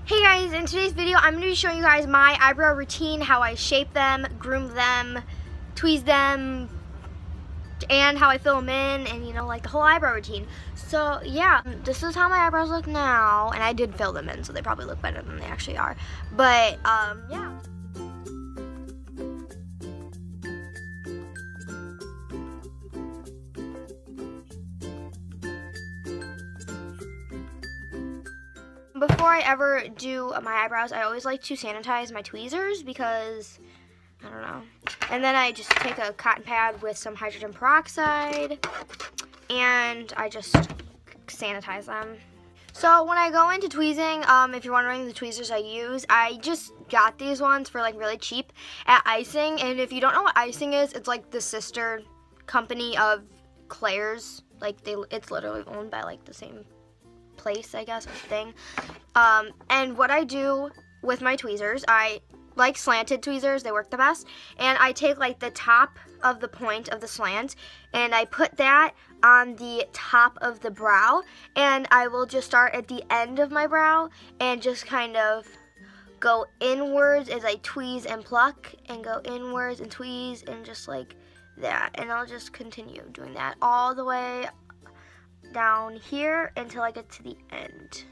Hey guys, in today's video I'm going to be showing you guys my eyebrow routine, how I shape them, groom them, tweeze them, and how I fill them in, and you know, like the whole eyebrow routine. So yeah, this is how my eyebrows look now, and I did fill them in, so they probably look better than they actually are. But yeah. Before I ever do my eyebrows, I always like to sanitize my tweezers because, I don't know. And then I just take a cotton pad with some hydrogen peroxide and I just sanitize them. So when I go into tweezing, if you're wondering the tweezers I use, I just got these ones for like really cheap at Icing. And if you don't know what Icing is, it's like the sister company of Claire's. Like it's literally owned by like the same place, I guess, or thing. And what I do with my tweezers, I like slanted tweezers, they work the best, and I take like the top of the point of the slant and I put that on the top of the brow, and I will just start at the end of my brow and just kind of go inwards as I tweeze and pluck, and go inwards and tweeze, and just like that, and I'll just continue doing that all the way down here until I get to the end.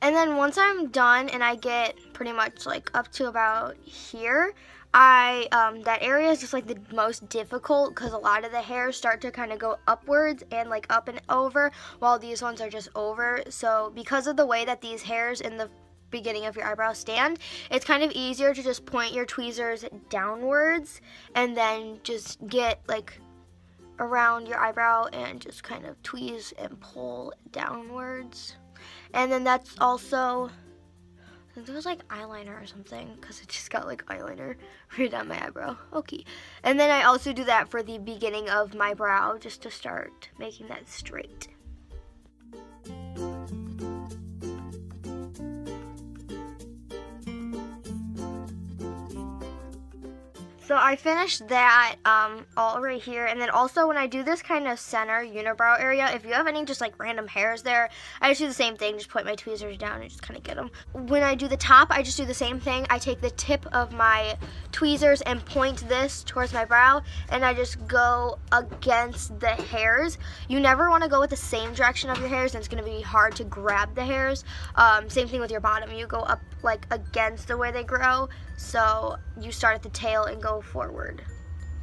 And then once I'm done and I get pretty much like up to about here, that area is just like the most difficult because a lot of the hairs start to kind of go upwards and like up and over, while these ones are just over. So because of the way that these hairs in the beginning of your eyebrow stand, it's kind of easier to just point your tweezers downwards and then just get like around your eyebrow and just kind of tweeze and pull downwards. And then that's also, I think there was like eyeliner or something, because it just got like eyeliner right on my eyebrow. Okay. And then I also do that for the beginning of my brow, just to start making that straight. So I finished that all right here, and then also when I do this kind of center unibrow area, if you have any just like random hairs there, I just do the same thing, just point my tweezers down and just kind of get them. When I do the top, I just do the same thing. I take the tip of my tweezers and point this towards my brow, and I just go against the hairs. You never want to go with the same direction of your hairs, and it's going to be hard to grab the hairs. Same thing with your bottom. You go up like against the way they grow, so you start at the tail and go forward.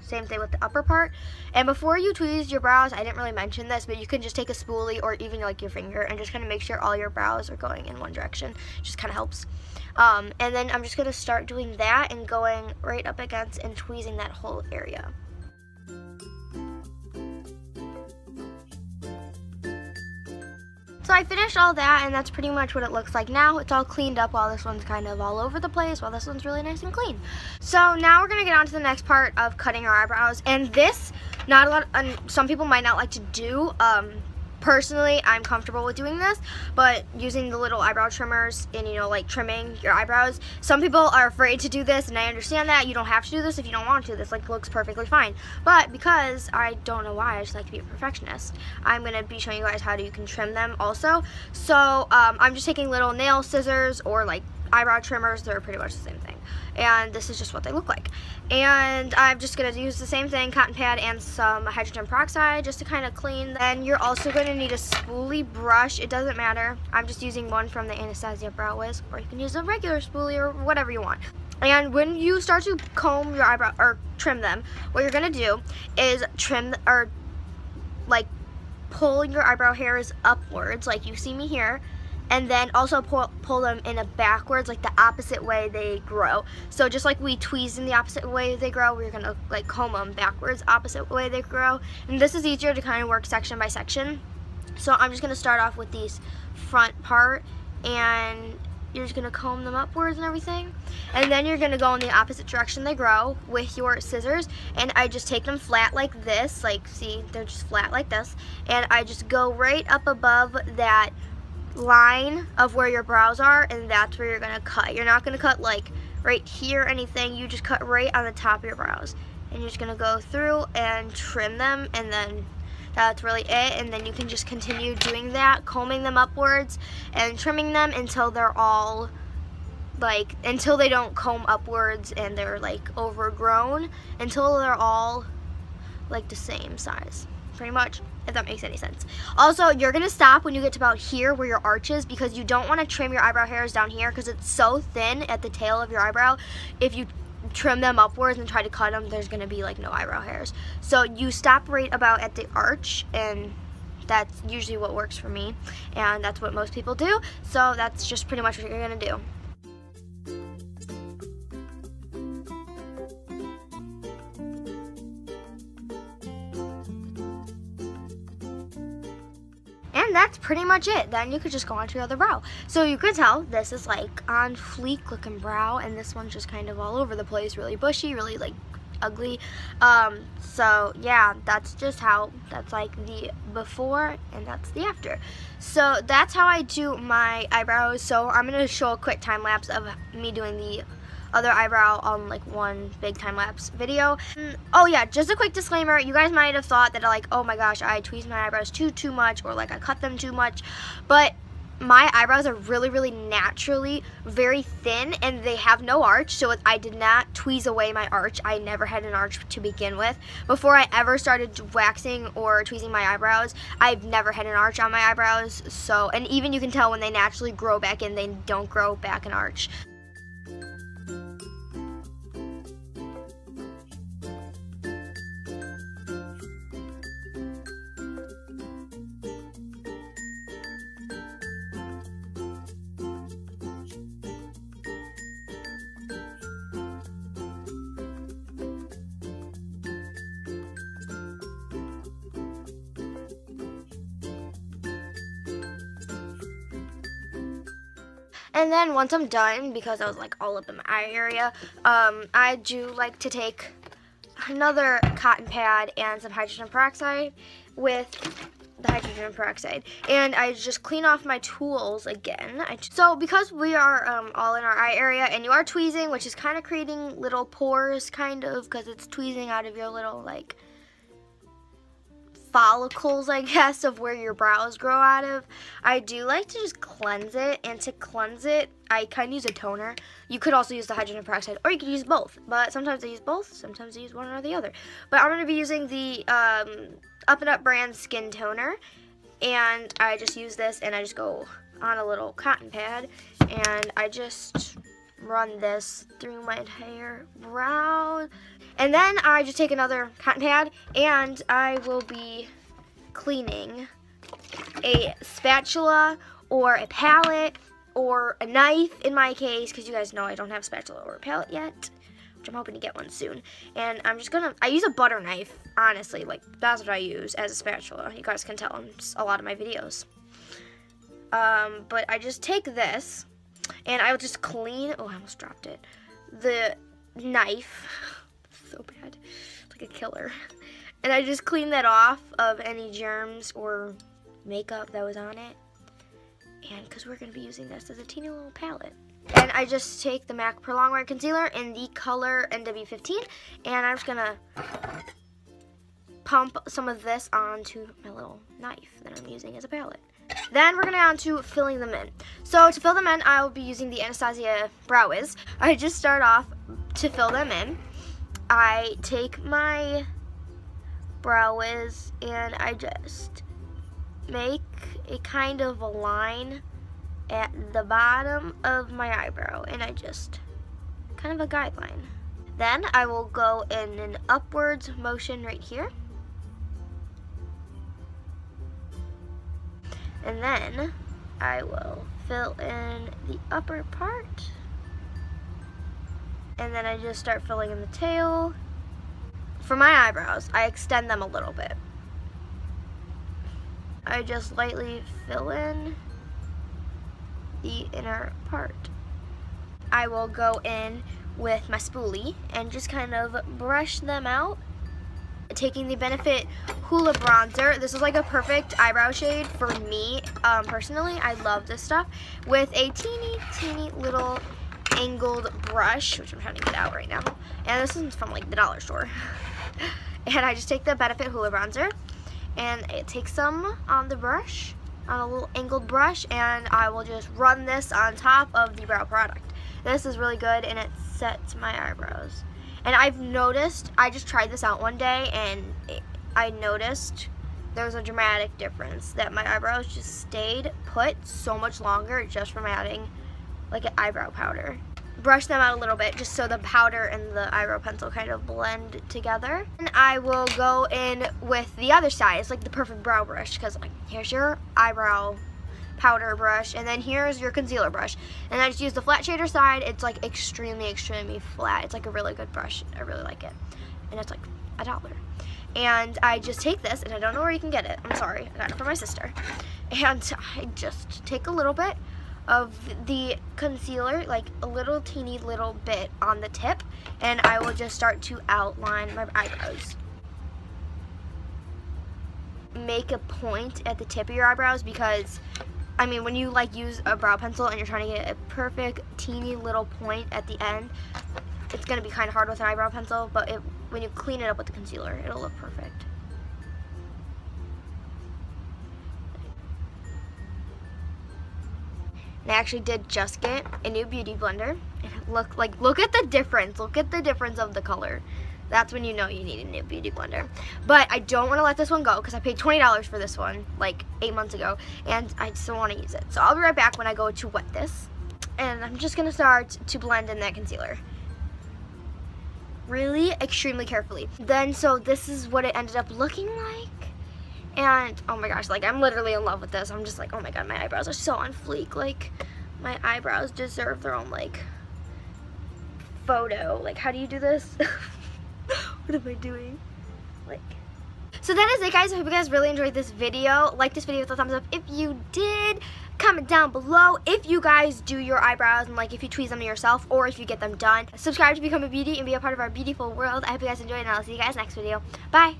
Same thing with the upper part. And before you tweeze your brows, I didn't really mention this, but you can just take a spoolie or even like your finger and just kind of make sure all your brows are going in one direction. It just kind of helps. And then I'm just going to start doing that and going right up against and tweezing that whole area. So I finished all that, and that's pretty much what it looks like now. It's all cleaned up while this one's kind of all over the place, while this one's really nice and clean. So now we're going to get on to the next part of cutting our eyebrows. And this, not a lot, some people might not like to do. Personally, I'm comfortable with doing this, but using the little eyebrow trimmers and, you know, like trimming your eyebrows. Some people are afraid to do this, and I understand that. You don't have to do this if you don't want to. This like looks perfectly fine. But because I don't know why, I just like to be a perfectionist, I'm going to be showing you guys how you can trim them also. So I'm just taking little nail scissors or like eyebrow trimmers. They're pretty much the same thing. And this is just what they look like. And I'm just going to use the same thing, cotton pad and some hydrogen peroxide, just to kind of clean. And you're also going to need a spoolie brush. It doesn't matter. I'm just using one from the Anastasia Brow Wiz, or you can use a regular spoolie or whatever you want. And when you start to comb your eyebrow or trim them, what you're going to do is trim or like pull your eyebrow hairs upwards, like you see me here. And then also pull them in a backwards, like the opposite way they grow. So just like we tweeze in the opposite way they grow, we're gonna like comb them backwards, opposite way they grow. And this is easier to kind of work section by section. So I'm just gonna start off with these front part and you're just gonna comb them upwards and everything. And then you're gonna go in the opposite direction they grow with your scissors. And I just take them flat like this, like see, they're just flat like this. And I just go right up above that line of where your brows are, and that's where you're gonna cut. You're not gonna cut like right here or anything, you just cut right on the top of your brows. And you're just gonna go through and trim them, and then that's really it. And then you can just continue doing that, combing them upwards and trimming them until they're all like, until they don't comb upwards and they're like overgrown, until they're all like the same size, pretty much, if that makes any sense. Also, you're gonna stop when you get to about here where your arch is, because you don't want to trim your eyebrow hairs down here because it's so thin at the tail of your eyebrow. If you trim them upwards and try to cut them, there's gonna be like no eyebrow hairs. So you stop right about at the arch, and that's usually what works for me, and that's what most people do. So that's just pretty much what you're gonna do. And that's pretty much it. Then you could just go on to your other brow. So you could tell this is like on fleek looking brow, and this one's just kind of all over the place, really bushy, really like ugly. So yeah, that's just how, that's like the before and that's the after. So that's how I do my eyebrows. So I'm gonna show a quick time lapse of me doing the other eyebrow on like one big time lapse video. Oh yeah, just a quick disclaimer, you guys might have thought that like, oh my gosh, I tweezed my eyebrows too much, or like I cut them too much, but my eyebrows are really naturally very thin, and they have no arch, so I did not tweeze away my arch. I never had an arch to begin with. Before I ever started waxing or tweezing my eyebrows, I've never had an arch on my eyebrows. So, and even you can tell when they naturally grow back in, they don't grow back an arch. And then once I'm done, because I was like all up in my eye area, I do like to take another cotton pad and some hydrogen peroxide with the hydrogen peroxide, and I just clean off my tools again. So because we are all in our eye area, and you are tweezing, which is kind of creating little pores, kind of, because it's tweezing out of your little like follicles, I guess, of where your brows grow out of. I do like to just cleanse it, and to cleanse it, I kind of use a toner. You could also use the hydrogen peroxide, or you could use both, but sometimes I use both, sometimes I use one or the other. But I'm going to be using the Up & Up brand skin toner, and I just use this, and I just go on a little cotton pad, and I just run this through my entire brow. And then I just take another cotton pad, and I will be cleaning a spatula or a palette or a knife in my case, because you guys know I don't have a spatula or a palette yet, which I'm hoping to get one soon. And I'm just gonna, I use a butter knife, honestly, like that's what I use as a spatula. You guys can tell in a lot of my videos. But I just take this, and I will just clean, oh, I almost dropped it, the knife. So bad, like a killer. And I just clean that off of any germs or makeup that was on it. And because we're going to be using this as a teeny little palette. And I just take the MAC Pro Longwear Concealer in the color NW15, and I'm just going to pump some of this onto my little knife that I'm using as a palette. Then we're going to go on to filling them in. So to fill them in, I will be using the Anastasia Brow Wiz. I just start off to fill them in. I take my Brow Wiz, and I just make a kind of a line at the bottom of my eyebrow, and I just kind of a guideline. Then I will go in an upwards motion right here, and then I will fill in the upper part, and then I just start filling in the tail. For my eyebrows, I extend them a little bit. I just lightly fill in the inner part. I will go in with my spoolie and just kind of brush them out. Taking the Benefit Hoola bronzer. This is like a perfect eyebrow shade for me personally. I love this stuff. With a teeny little angled brush, which I'm trying to get out right now. And this is from like the dollar store. And I just take the Benefit Hoola bronzer and it takes some on the brush, on a little angled brush, and I will just run this on top of the brow product. This is really good and it sets my eyebrows. And I've noticed, I just tried this out one day and I noticed there was a dramatic difference, that my eyebrows just stayed put so much longer just from adding like an eyebrow powder. Brush them out a little bit just so the powder and the eyebrow pencil kind of blend together. And I will go in with the other side. It's like the perfect brow brush, because like here's your eyebrow powder brush, and then here's your concealer brush. And I just use the flat shader side. It's like extremely flat. It's like a really good brush. I really like it. And it's like $1. And I just take this, and I don't know where you can get it. I'm sorry. I got it from my sister. And I just take a little bit of the concealer, like a little teeny little bit on the tip, and I will just start to outline my eyebrows. Make a point at the tip of your eyebrows, because I mean, when you like use a brow pencil and you're trying to get a perfect teeny little point at the end, it's going to be kind of hard with an eyebrow pencil, but when you clean it up with the concealer, it'll look perfect. And I actually did just get a new beauty blender. And look at the difference. Look at the difference of the color. That's when you know you need a new beauty blender. But I don't want to let this one go because I paid $20 for this one like 8 months ago, and I still want to use it. So I'll be right back when I go to wet this. And I'm just going to start to blend in that concealer. Really extremely carefully. Then, so this is what it ended up looking like. And oh my gosh, like I'm literally in love with this. I'm just like, oh my god, my eyebrows are so on fleek. Like my eyebrows deserve their own like photo. Like, how do you do this? What am I doing? Like, so that is it, guys. I hope you guys really enjoyed this video. Like this video with a thumbs up if you did. Comment down below if you guys do your eyebrows and like if you tweeze them yourself or if you get them done. Subscribe to become a beauty and be a part of our beautiful world. I hope you guys enjoyed, and I'll see you guys next video. Bye.